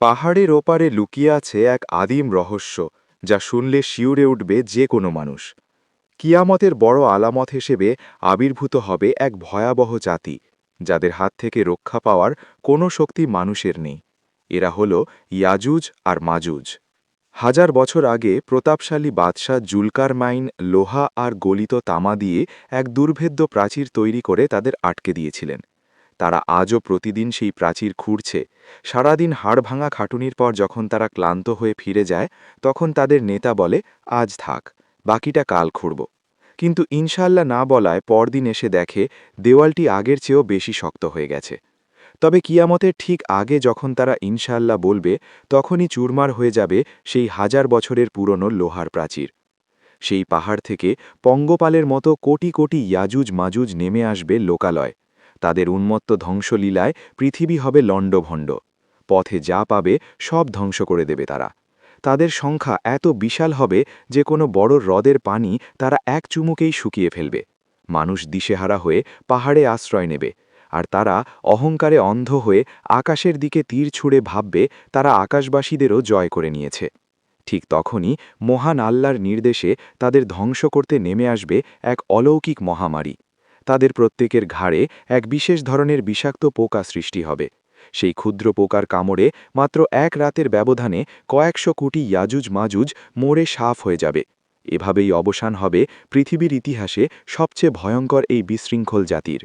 পাহাড়ের ওপারে লুকিয়ে আছে এক আদিম রহস্য, যা শুনলে শিউরে উঠবে যে কোনো মানুষ। কিয়ামতের বড় আলামত হিসেবে আবির্ভূত হবে এক ভয়াবহ জাতি, যাদের হাত থেকে রক্ষা পাওয়ার কোনো শক্তি মানুষের নেই। এরা হল ইয়াজুজ আর মাজুজ। হাজার বছর আগে প্রতাপশালী বাদশাহ জুলকারনাইন লোহা আর গলিত তামা দিয়ে এক দুর্ভেদ্য প্রাচীর তৈরি করে তাদের আটকে দিয়েছিলেন। তারা আজও প্রতিদিন সেই প্রাচীর খুঁড়ছে। সারাদিন হাড়ভাঙা খাটুনির পর যখন তারা ক্লান্ত হয়ে ফিরে যায়, তখন তাদের নেতা বলে, আজ থাক, বাকিটা কাল খুঁড়ব। কিন্তু ইনশাল্লাহ না বলায় পরদিন এসে দেখে দেওয়ালটি আগের চেয়েও বেশি শক্ত হয়ে গেছে। তবে কিয়ামতের ঠিক আগে যখন তারা ইনশাল্লাহ বলবে, তখনই চুরমার হয়ে যাবে সেই হাজার বছরের পুরনো লোহার প্রাচীর। সেই পাহাড় থেকে পঙ্গপালের মতো কোটি কোটি ইয়াজুজ মাজুজ নেমে আসবে লোকালয়। তাদের উন্মত্ত ধ্বংসলীলায় পৃথিবী হবে লণ্ডভণ্ড। পথে যা পাবে সব ধ্বংস করে দেবে তারা। তাদের সংখ্যা এত বিশাল হবে যে কোনো বড় হ্রদের পানি তারা এক চুমুকেই শুকিয়ে ফেলবে। মানুষ দিশেহারা হয়ে পাহাড়ে আশ্রয় নেবে, আর তারা অহংকারে অন্ধ হয়ে আকাশের দিকে তীর ছুঁড়ে ভাববে তারা আকাশবাসীদেরও জয় করে নিয়েছে। ঠিক তখনই মহান আল্লাহর নির্দেশে তাদের ধ্বংস করতে নেমে আসবে এক অলৌকিক মহামারী। তাদের প্রত্যেকের ঘাড়ে এক বিশেষ ধরনের বিষাক্ত পোকা সৃষ্টি হবে। সেই ক্ষুদ্র পোকার কামড়ে মাত্র এক রাতের ব্যবধানে কয়েকশো কোটি ইয়াজুজ মাজুজ মরে সাফ হয়ে যাবে। এভাবেই অবসান হবে পৃথিবীর ইতিহাসে সবচেয়ে ভয়ঙ্কর এই বিশৃঙ্খল জাতির।